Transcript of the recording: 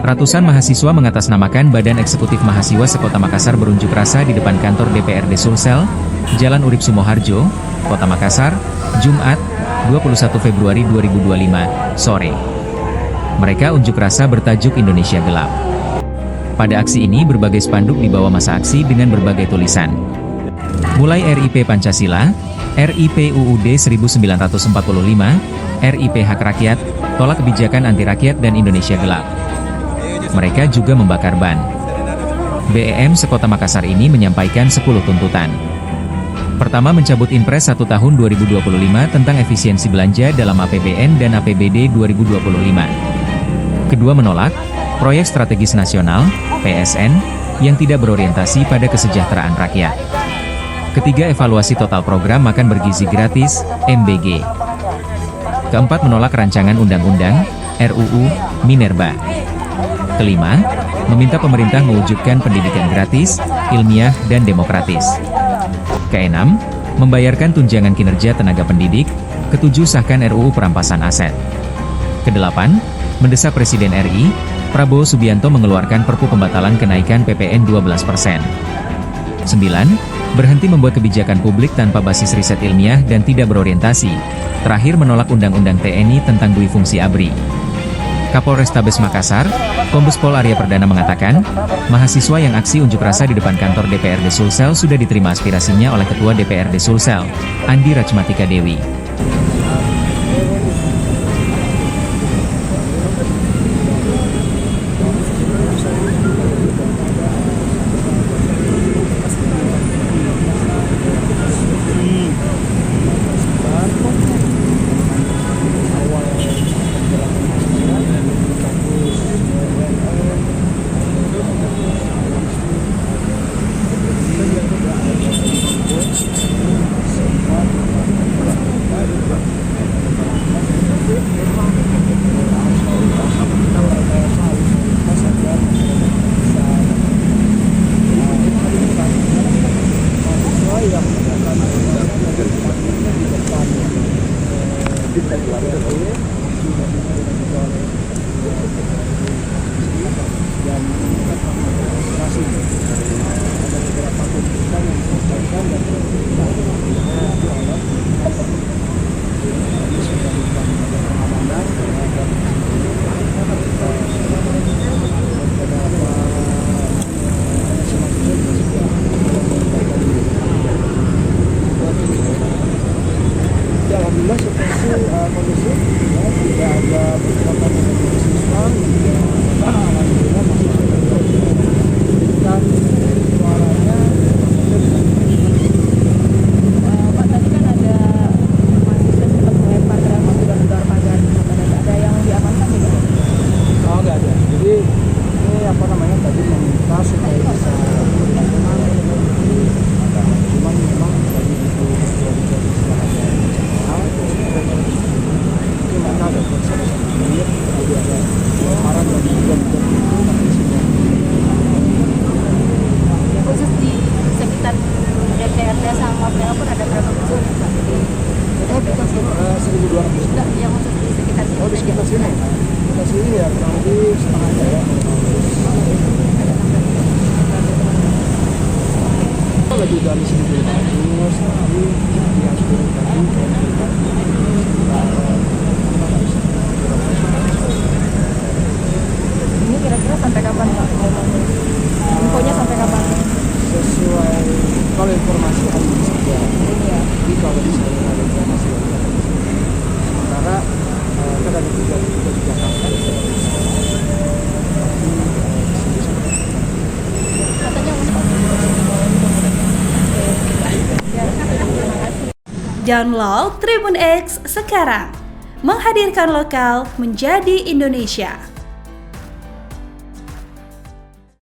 Ratusan mahasiswa mengatasnamakan Badan Eksekutif Mahasiswa Sekota Makassar berunjuk rasa di depan kantor DPRD Sulsel, Jalan Urip Sumoharjo, Kota Makassar, Jumat, 21 Februari 2025, sore. Mereka unjuk rasa bertajuk Indonesia Gelap. Pada aksi ini berbagai spanduk dibawa masa aksi dengan berbagai tulisan. Mulai RIP Pancasila, RIP UUD 1945, RIP Hak Rakyat, tolak kebijakan anti rakyat dan Indonesia Gelap. Mereka juga membakar ban. BEM Sekota Makassar ini menyampaikan 10 tuntutan. Pertama, mencabut Impres 1 tahun 2025 tentang efisiensi belanja dalam APBN dan APBD 2025. Kedua, menolak proyek strategis nasional, PSN, yang tidak berorientasi pada kesejahteraan rakyat. Ketiga, evaluasi total program makan bergizi gratis, MBG. Keempat, menolak rancangan undang-undang, RUU, Minerba. Kelima, meminta pemerintah mewujudkan pendidikan gratis, ilmiah, dan demokratis. Keenam, membayarkan tunjangan kinerja tenaga pendidik. Ketujuh, sahkan RUU perampasan aset. Kedelapan, mendesak Presiden RI, Prabowo Subianto mengeluarkan Perpu pembatalan kenaikan PPN 12%. 9. Berhenti membuat kebijakan publik tanpa basis riset ilmiah dan tidak berorientasi. Terakhir, menolak Undang-Undang TNI tentang dui fungsi ABRI. Kapolrestabes Makassar, Kombes Pol Arya Perdana mengatakan, mahasiswa yang aksi unjuk rasa di depan kantor DPRD Sulsel sudah diterima aspirasinya oleh Ketua DPRD Sulsel, Andi Rachmatika Dewi. Alhamdulillah situasi kondusif, ya, tidak ada pergerakan mahasiswa, alhamdulillah masih dan suaranya. Pak, tadi kan ada mahasiswa sempat melempar granat dan menggelar pagar, ada yang diamankan tidak? Oh, nggak ada. Jadi ini apa namanya tadi meminta supaya bisa dilakukan, cuman memang dari itu Khusus di sekitar DPRD sama pun ada berapa kecil Pak? kita 1.200. Enggak, yang khusus di sekitar sini. Oh, di sekitar sini. Sekitar sini ya kurang lebih setengahnya ya. Lebih dari 1.500, tapi yang turun tadi Ini kira-kira sampai kapan Pak? Infonya sampai kapan? sesuai kalau informasi hari ini saja. Ini ya. Jadi kalau misalnya ada informasi sementara kan ada juga di Jakarta. Download Tribun X sekarang, menghadirkan lokal menjadi Indonesia.